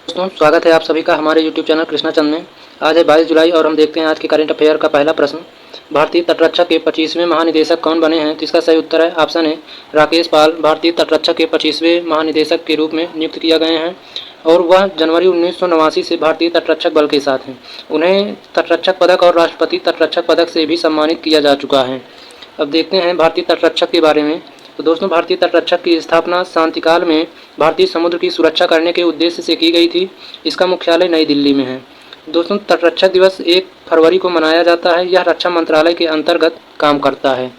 दोस्तों स्वागत है आप सभी का हमारे YouTube चैनल कृष्णा चंद में। आज है 22 जुलाई और हम देखते हैं आज के करंट अफेयर का पहला प्रश्न। भारतीय तटरक्षक के 25वें महानिदेशक कौन बने हैं? तो इसका सही उत्तर है ऑप्शन ए राकेश पाल भारतीय तटरक्षक के 25वें महानिदेशक के रूप में नियुक्त किया गए हैं और वह जनवरी 1989 से भारतीय तटरक्षक बल के साथ हैं। उन्हें तटरक्षक पदक और राष्ट्रपति तटरक्षक पदक से भी सम्मानित किया जा चुका है। अब देखते हैं भारतीय तटरक्षक के बारे में। तो दोस्तों भारतीय तटरक्षक की स्थापना शांतिकाल में भारतीय समुद्र की सुरक्षा करने के उद्देश्य से की गई थी। इसका मुख्यालय नई दिल्ली में है। दोस्तों तटरक्षक दिवस 1 फरवरी को मनाया जाता है। यह रक्षा मंत्रालय के अंतर्गत काम करता है।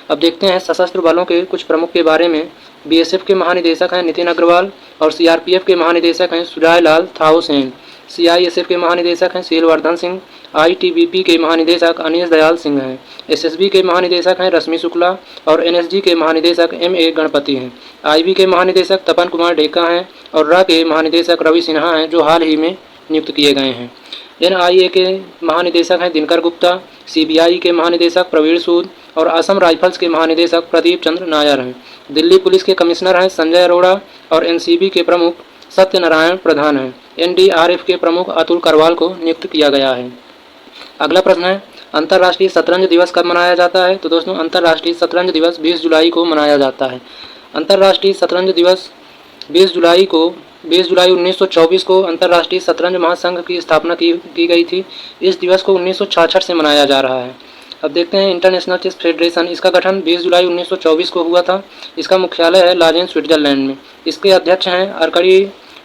अब देखते हैं सशस्त्र बलों के कुछ प्रमुख के बारे में। बीएसएफ के महानिदेशक हैं नितिन अग्रवाल और सीआरपीएफ के महानिदेशक हैं सुजाय लाल थाउसेन। सीआईएसएफ के महानिदेशक हैं शीलवर्धन सिंह। आईटीबीपी के महानिदेशक अनीश दयाल सिंह हैं। एसएसबी के महानिदेशक हैं रश्मि शुक्ला और एनएसजी के महानिदेशक एमए गणपति हैं। आईबी के महानिदेशक तपन कुमार डेका हैं और रा के महानिदेशक रवि सिन्हा हैं जो हाल ही में नियुक्त किए गए हैं। एनआईए के महानिदेशक हैं दिनकर गुप्ता। सीबीआई के महानिदेशक प्रवीण सूद और असम राइफल्स के महानिदेशक प्रदीप चंद्र नायर हैं। दिल्ली पुलिस के कमिश्नर हैं संजय अरोड़ा और एनसीबी के प्रमुख सत्यनारायण प्रधान हैं। एनडीआरएफ के प्रमुख अतुल करवाल को नियुक्त किया गया है। अगला प्रश्न है अंतर्राष्ट्रीय शतरंज दिवस कब मनाया जाता है? तो दोस्तों अंतर्राष्ट्रीय शतरंज दिवस 20 जुलाई को मनाया जाता है। अंतर्राष्ट्रीय शतरंज दिवस 20 जुलाई 1924 को अंतर्राष्ट्रीय शतरंज महासंघ की स्थापना की गई थी। इस दिवस को 1966 से मनाया जा रहा है। अब देखते हैं इंटरनेशनल चेस फेडरेशन। इसका गठन 20 जुलाई 1924 को हुआ था। इसका मुख्यालय है लाजेन स्विट्जरलैंड में। इसके अध्यक्ष हैं अरकड़ी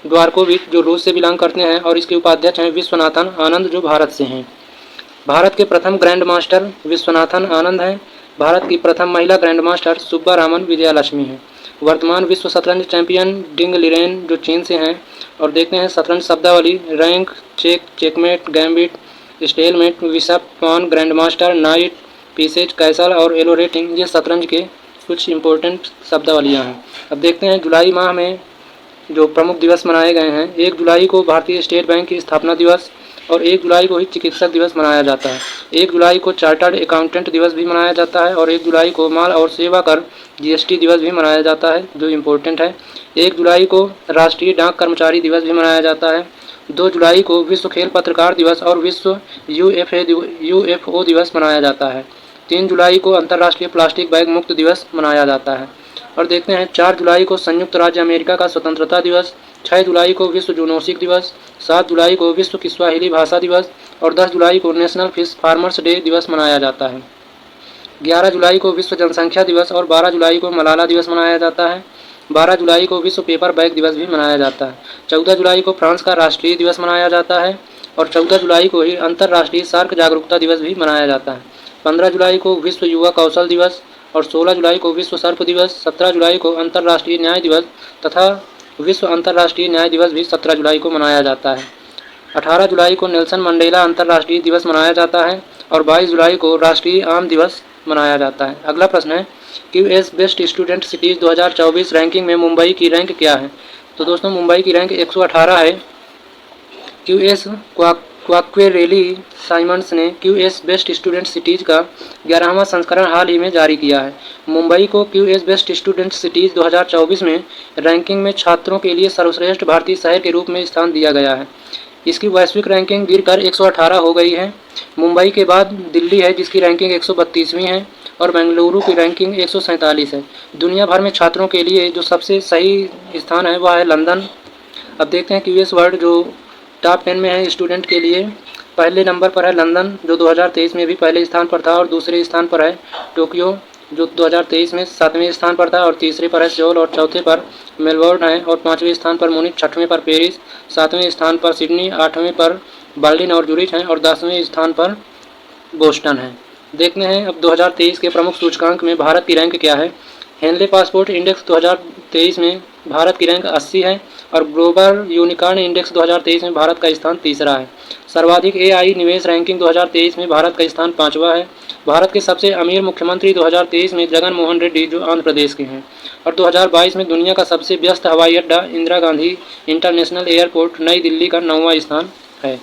द्वारकोविच जो रूस से बिलोंग करते हैं और इसके उपाध्यक्ष हैं विश्वनाथन आनंद जो भारत से हैं। भारत के प्रथम ग्रैंड मास्टर विश्वनाथन आनंद हैं। भारत की प्रथम महिला ग्रैंड मास्टर सुब्बा रामन विजयालक्ष्मी हैं। वर्तमान विश्व शतरंज चैंपियन डिंग लिरेन जो चीन से हैं। और देखते हैं शतरंज शब्दावली rank check checkmate gambit stalemate bishop pawn grand master knight pieces castle और एलो रेटिंग ये शतरंज के कुछ इंपॉर्टेंट शब्दावलियाँ हैं। अब देखते हैं जुलाई माह में जो प्रमुख दिवस मनाए गए हैं। 1 जुलाई को भारतीय स्टेट बैंक की स्थापना दिवस और 1 जुलाई को ही चिकित्सक दिवस मनाया जाता है। 1 जुलाई को चार्टर्ड अकाउंटेंट दिवस भी मनाया जाता है और 1 जुलाई को माल और सेवा कर जीएसटी दिवस भी मनाया जाता है जो इम्पोर्टेंट है। 1 जुलाई को राष्ट्रीय डाक कर्मचारी दिवस भी मनाया जाता है। 2 जुलाई को विश्व खेल पत्रकार दिवस और विश्व यूएफओ दिवस मनाया जाता है। 3 जुलाई को अंतर्राष्ट्रीय प्लास्टिक बैग मुक्त दिवस मनाया जाता है। और देखते हैं 4 जुलाई को संयुक्त राज्य अमेरिका का स्वतंत्रता दिवस। 6 जुलाई को विश्व जूनोसिक दिवस। 7 जुलाई को विश्व किस्वाहिली भाषा दिवस और 10 जुलाई को नेशनल फिश फार्मर्स डे दिवस मनाया जाता है। 11 जुलाई को विश्व जनसंख्या दिवस और 12 जुलाई को मलाला दिवस मनाया जाता है। 12 जुलाई को विश्व पेपर बैग दिवस भी मनाया जाता है। 14 जुलाई को फ्रांस का राष्ट्रीय दिवस मनाया जाता है और 14 जुलाई को ही अंतर्राष्ट्रीय सार्क जागरूकता दिवस भी मनाया जाता है। 15 जुलाई को विश्व युवा कौशल दिवस और 16 जुलाई को विश्व सर्प दिवस। 17 जुलाई को अंतर्राष्ट्रीय न्याय दिवस तथा विश्व अंतर्राष्ट्रीय न्याय दिवस भी 17 जुलाई को मनाया जाता है। 18 जुलाई को नेल्सन मंडेला अंतर्राष्ट्रीय दिवस मनाया जाता है और 22 जुलाई को राष्ट्रीय आम दिवस मनाया जाता है। अगला प्रश्न है QS best student cities 2024 ranking में मुंबई की रैंक क्या है? तो दोस्तों मुंबई की रैंक 118 है। क्यूएस क्वाक्वेरेली साइमंड्स ने क्यूएस बेस्ट स्टूडेंट सिटीज़ का 11वां संस्करण हाल ही में जारी किया है। मुंबई को क्यूएस बेस्ट स्टूडेंट सिटीज़ 2024 में रैंकिंग में छात्रों के लिए सर्वश्रेष्ठ भारतीय शहर के रूप में स्थान दिया गया है। इसकी वैश्विक रैंकिंग गिरकर 118 हो गई है। मुंबई के बाद दिल्ली है जिसकी रैंकिंग 132वीं है और बेंगलुरु की रैंकिंग 147 है। दुनिया भर में छात्रों के लिए जो सबसे सही स्थान है वह है लंदन। अब देखते हैं क्यूएस वर्ल्ड जो टॉप 10 में है स्टूडेंट के लिए। पहले नंबर पर है लंदन जो 2023 में भी पहले स्थान पर था और दूसरे स्थान पर है टोक्यो जो 2023 में 7वें स्थान पर था और तीसरे पर है सियोल और चौथे पर मेलबोर्न है और 5वें स्थान पर मुनिच, 6वें पर पेरिस, 7वें स्थान पर सिडनी, 8वें पर बर्लिन और जूरिच हैं और 10वें स्थान पर बोस्टन है। देखते हैं अब 2023 के प्रमुख सूचकांक में भारत की रैंक क्या है। हेनले पासपोर्ट इंडेक्स 2023 में भारत की रैंक 80 है और ग्लोबल यूनिकॉर्न इंडेक्स 2023 में भारत का स्थान तीसरा है। सर्वाधिक एआई निवेश रैंकिंग 2023 में भारत का स्थान 5वां है। भारत के सबसे अमीर मुख्यमंत्री 2023 में जगन मोहन रेड्डी जो आंध्र प्रदेश के हैं और 2022 में दुनिया का सबसे व्यस्त हवाई अड्डा इंदिरा गांधी इंटरनेशनल एयरपोर्ट नई दिल्ली का 9वां स्थान है।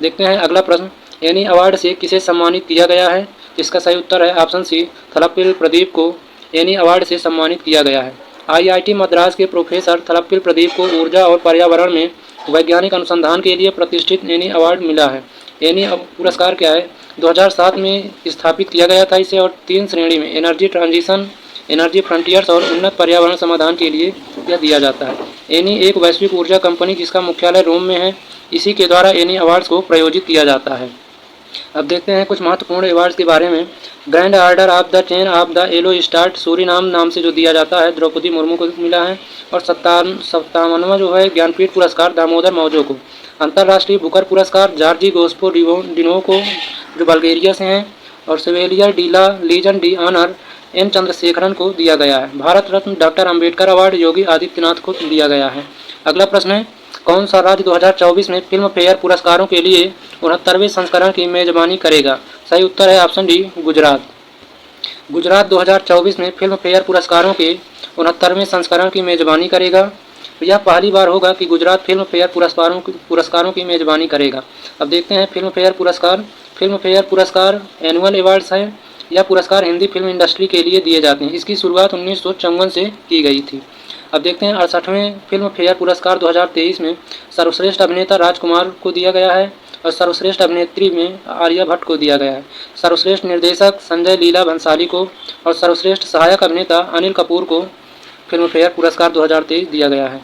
देखते हैं अगला प्रश्न एनी अवार्ड से किसे सम्मानित किया गया है? इसका सही उत्तर है ऑप्शन सी थलप्पिल प्रदीप को एनी अवार्ड से सम्मानित किया गया है। आईआईटी मद्रास के प्रोफेसर थलप्पिल प्रदीप को ऊर्जा और पर्यावरण में वैज्ञानिक अनुसंधान के लिए प्रतिष्ठित एनी अवार्ड मिला है। एनी पुरस्कार क्या है? 2007 में स्थापित किया गया था इसे, और 3 श्रेणी में एनर्जी ट्रांजिशन, एनर्जी फ्रंटियर्स और उन्नत पर्यावरण समाधान के लिए यह दिया जाता है। एनी एक वैश्विक ऊर्जा कंपनी जिसका मुख्यालय रोम में है, इसी के द्वारा एनी अवार्ड्स को प्रायोजित किया जाता है। अब देखते हैं कुछ महत्वपूर्ण अवार्ड्स के बारे में। Grand order of the chain of the yellow star Suriname नाम से जो दिया जाता है, द्रौपदी मुर्मू को मिला है। और 57वां जो है ज्ञानपीठ पुरस्कार दामोदर मौजो को। अंतर्राष्ट्रीय बुकर पुरस्कार जॉर्जी गोस्पो डिनो को जो बल्गेरिया से हैं। और Chevalier de la Legion d' Honneur N Chandrasekaran को दिया गया है। भारत रत्न डॉक्टर अंबेडकर अवार्ड योगी आदित्यनाथ को दिया गया है। अगला प्रश्न है, कौन सा राज्य 2024 में फिल्म फेयर पुरस्कारों के लिए 69वें संस्करण की मेजबानी करेगा? सही उत्तर है ऑप्शन डी, गुजरात। गुजरात 2024 में फिल्म फेयर पुरस्कारों के 69वें संस्करण की मेजबानी करेगा। यह पहली बार होगा कि गुजरात फिल्म फेयर पुरस्कारों की मेजबानी करेगा। अब देखते हैं फिल्म फेयर पुरस्कार। फिल्म फेयर पुरस्कार एनुअल अवार्ड्स है। यह पुरस्कार हिंदी फिल्म इंडस्ट्री के लिए दिए जाते हैं। इसकी शुरुआत 1954 से की गई थी। अब देखते हैं 68वें फिल्म फेयर पुरस्कार 2023 में सर्वश्रेष्ठ अभिनेता राजकुमार को दिया गया है, और सर्वश्रेष्ठ अभिनेत्री में आलिया भट्ट को दिया गया है। सर्वश्रेष्ठ निर्देशक संजय लीला भंसाली को और सर्वश्रेष्ठ सहायक अभिनेता अनिल कपूर को फिल्म फेयर पुरस्कार 2023 दिया गया है।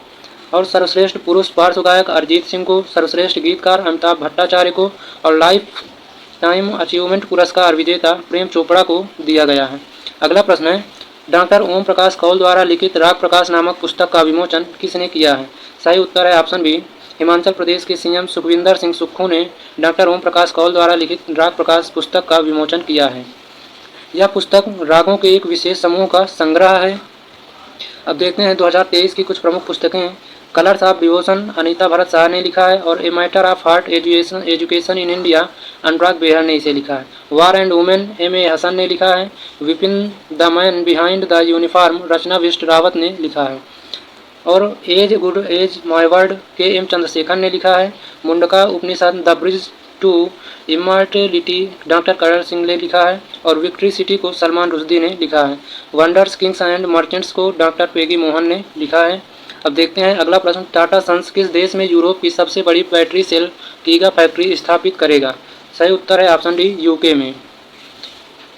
और सर्वश्रेष्ठ पुरुष पार्श्व गायक अरिजीत सिंह को, सर्वश्रेष्ठ गीतकार अमिताभ भट्टाचार्य को और लाइफ टाइम अचीवमेंट पुरस्कार विजेता प्रेम चोपड़ा को दिया गया है। अगला प्रश्न है, डॉक्टर ओम प्रकाश कौल द्वारा लिखित राग प्रकाश नामक पुस्तक का विमोचन किसने किया है? सही उत्तर है ऑप्शन बी, हिमाचल प्रदेश के सीएम सुखविंदर सिंह सुक्खू ने डॉक्टर ओम प्रकाश कौल द्वारा लिखित राग प्रकाश पुस्तक का विमोचन किया है। यह पुस्तक रागों के एक विशेष समूह का संग्रह है। अब देखते हैं 2023 की कुछ प्रमुख पुस्तकें। Colours of devotion Anita Bharat Shah ने लिखा है, और a matter of heart education in India Anurag Behar ने इसे लिखा है। War and women M.A. Hasan ने लिखा है। Vipin the man behind the uniform Rachna Bisht Rawat ने लिखा है। और as good as my word K.M. Chandrashekhar ने लिखा है। Mundaka Upanishad the bridge to immortality doctor Karan Singh ने लिखा है। और विक्ट्री सिटी को सलमान रुश्दी ने लिखा है। वंडर्स किंग्स एंड मर्चेंट्स को डॉक्टर पेगी मोहन ने लिखा है। अब देखते हैं अगला प्रश्न, टाटा सन्स किस देश में यूरोप की सबसे बड़ी बैटरी सेल गीगा फैक्ट्री स्थापित करेगा? सही उत्तर है ऑप्शन डी, यूके में।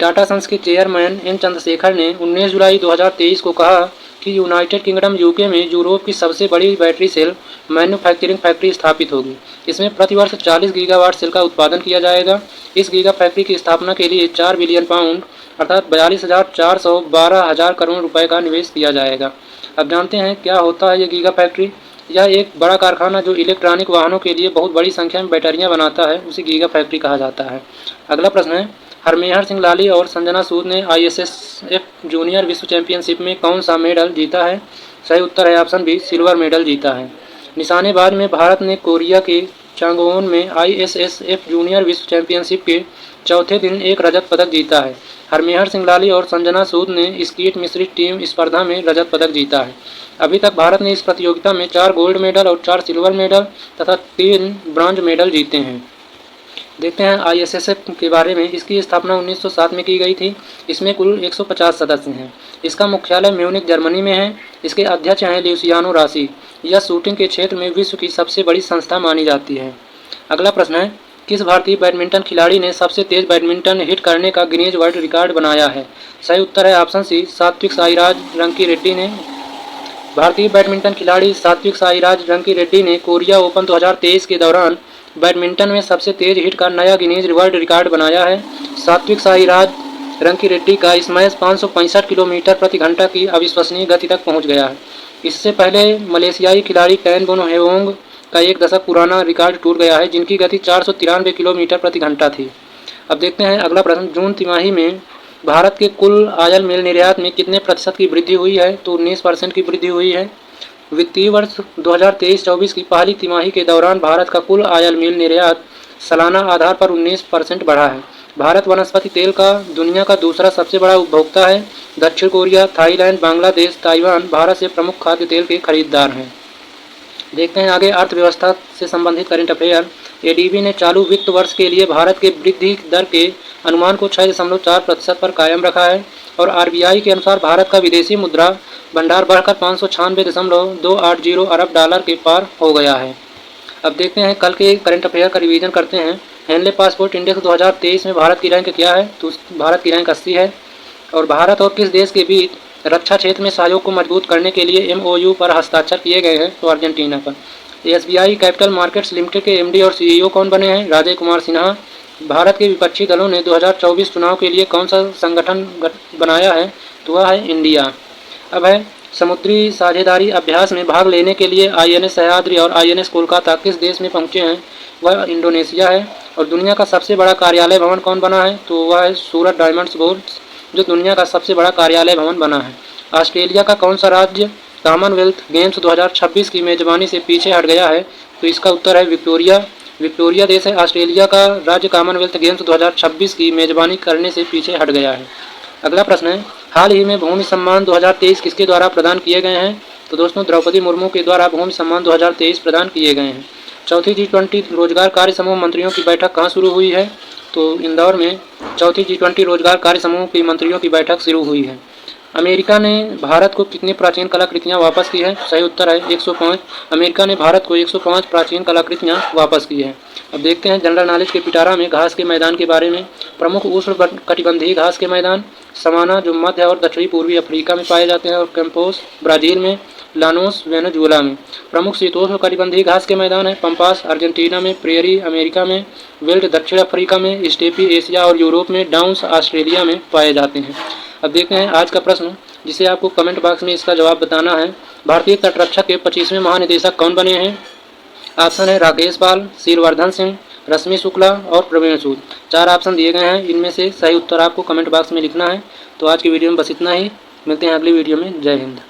टाटा सन्स के चेयरमैन एन चंद्रशेखर ने 19 जुलाई 2023 को कहा कि यूनाइटेड किंगडम यूके में यूरोप की सबसे बड़ी बैटरी सेल मैन्युफैक्चरिंग फैक्ट्री स्थापित होगी। इसमें प्रतिवर्ष 40 गीगावाट सेल का उत्पादन किया जाएगा। इस गीगा फैक्ट्री की स्थापना के लिए 4 बिलियन पाउंड अर्थात 42,412 करोड़ रुपए का निवेश किया जाएगा। अब जानते हैं क्या होता है ये गीगा फैक्ट्री। यह एक बड़ा कारखाना जो इलेक्ट्रॉनिक वाहनों के लिए बहुत बड़ी संख्या में बैटरियां बनाता है, उसे गीगा फैक्ट्री कहा जाता है। अगला प्रश्न है, हरमेहर सिंह लाली और संजना सूद ने ISSF जूनियर विश्व चैंपियनशिप में कौन सा मेडल जीता है? सही उत्तर है ऑप्शन बी, सिल्वर मेडल जीता है। निशानेबाज में भारत ने कोरिया के चांगवोन में ISSF जूनियर विश्व चैंपियनशिप के चौथे दिन एक रजत पदक जीता है। हरमेहर सिंह लाली और संजना सूद ने स्कीट मिश्रित टीम स्पर्धा में रजत पदक जीता है। अभी तक भारत ने इस प्रतियोगिता में 4 गोल्ड मेडल और 4 सिल्वर मेडल तथा 3 ब्रॉन्ज मेडल जीते हैं। देखते हैं ISSF के बारे में। इसकी स्थापना 1907 में की गई थी। इसमें कुल 150 सदस्य हैं। इसका मुख्यालय म्यूनिक जर्मनी में है। इसके अध्यक्ष हैं ल्यूसियानो रासी। यह शूटिंग के क्षेत्र में विश्व की सबसे बड़ी संस्था मानी जाती है। अगला प्रश्न है, किस भारतीय बैडमिंटन खिलाड़ी ने सबसे तेज बैडमिंटन हिट करने का गिनीज वर्ल्ड रिकॉर्ड बनाया है? सही उत्तर है ऑप्शन सी, सात्विक साईराज रंकी रेड्डी ने। भारतीय बैडमिंटन खिलाड़ी सात्विक साईराज रंकी रेड्डी ने कोरिया ओपन 2023 के दौरान बैडमिंटन में सबसे तेज हिट का नया गिनीज वर्ल्ड रिकॉर्ड बनाया है। सात्विक साईराज रंकी रेड्डी का स्मैश 565 किलोमीटर प्रति घंटा की अविश्वसनीय गति तक पहुंच गया है। इससे पहले मलेशियाई खिलाड़ी टैन बोनो हेवोंग का 1 दशक पुराना रिकॉर्ड टूट गया है, जिनकी गति 493 किलोमीटर प्रति घंटा थी। अब देखते हैं अगला प्रश्न, जून तिमाही में भारत के कुल आयल मेल निर्यात में कितने प्रतिशत की वृद्धि हुई है? तो 19% की वृद्धि हुई है। वित्तीय वर्ष 2023-24 की पहली तिमाही के दौरान भारत का कुल आयल मेल निर्यात सालाना आधार पर 19% बढ़ा है। भारत वनस्पति तेल का दुनिया का दूसरा सबसे बड़ा उपभोक्ता है। दक्षिण Korea, Thailand, Bangladesh, Taiwan Bharat से प्रमुख खाद्य तेल के खरीदार हैं। देखते हैं आगे अर्थव्यवस्था से संबंधित करंट अफेयर। ADB ने चालू वित्त वर्ष के लिए भारत के वृद्धि दर के अनुमान को 6.4% पर कायम रखा है। और RBI के अनुसार भारत का विदेशी मुद्रा भंडार बढ़कर 596.280 अरब डॉलर के पार हो गया है। अब देखते हैं कल के करंट अफेयर का रिवीजन करते हैं। हेनले पासपोर्ट इंडेक्स 2023 में भारत की रैंक क्या है? तो भारत की रैंक 80 है। और भारत और किस देश के बीच रक्षा क्षेत्र में सहयोग को मजबूत करने के लिए MOU पर हस्ताक्षर किए गए हैं? तो अर्जेंटीना पर। SBI कैपिटल मार्केट्स लिमिटेड के MD और CEO कौन बने हैं? राजीव कुमार सिन्हा। भारत के विपक्षी दलों ने 2024 चुनाव के लिए कौन सा संगठन बनाया है? तो वह है इंडिया। अब है समुद्री साझेदारी अभ्यास में भाग लेने के लिए INS सह्याद्री और INS कोलकाता किस देश में पहुंचे हैं? वह इंडोनेशिया है। और दुनिया का सबसे बड़ा कार्यालय भवन कौन बना है? तो वह है सूरत डायमंड्स बोर्ड्स, जो दुनिया का सबसे बड़ा कार्यालय भवन बना है। ऑस्ट्रेलिया का कौन सा राज्य कॉमनवेल्थ गेम्स 2026 की मेजबानी से पीछे हट गया है? तो इसका उत्तर है विक्टोरिया। विक्टोरिया देश है ऑस्ट्रेलिया का राज्य कॉमनवेल्थ गेम्स 2026 की मेजबानी करने से पीछे हट गया है। अगला प्रश्न है, हाल ही में भूमि सम्मान 2023 किसके द्वारा प्रदान किए गए हैं? तो दोस्तों द्रौपदी मुर्मू के द्वारा भूमि सम्मान 2023 प्रदान किए गए हैं। चौथी G20 रोजगार कार्य समूह मंत्रियों की बैठक कहाँ शुरू हुई है? तो इंदौर में चौथी G20 रोजगार कार्य समूह की मंत्रियों की बैठक शुरू हुई है। अमेरिका ने भारत को कितनी प्राचीन कलाकृतियाँ वापस की है? सही उत्तर है 105। अमेरिका ने भारत को 105 प्राचीन कलाकृतियाँ वापस की है। अब देखते हैं जनरल नॉलेज के पिटारा में घास के मैदान के बारे में। प्रमुख उष्णकटिबंधीय घास के मैदान समाना, जो मध्य और दक्षिणी पूर्वी अफ्रीका में पाए जाते हैं, और कैंपोस ब्राज़ील में, लानोस वेनेजुएला में। प्रमुख शीतोष्णकटिबंधीय घास के मैदान है पंपास अर्जेंटीना में, प्रेयरी अमेरिका में, विल्ड दक्षिण अफ्रीका में, स्टेपी एशिया और यूरोप में, डाउन्स ऑस्ट्रेलिया में पाए जाते हैं। अब देखते हैं आज का प्रश्न, जिसे आपको कमेंट बॉक्स में इसका जवाब बताना है। भारतीय तटरक्षक के 25वें महानिदेशक कौन बने हैं? ऑप्शन है राकेश पाल, शीलवर्धन सिंह, रश्मि शुक्ला और प्रवीण सूद। 4 ऑप्शन दिए गए हैं, इनमें से सही उत्तर आपको कमेंट बॉक्स में लिखना है। तो आज की वीडियो में बस इतना ही, मिलते हैं अगली वीडियो में। जय हिंद।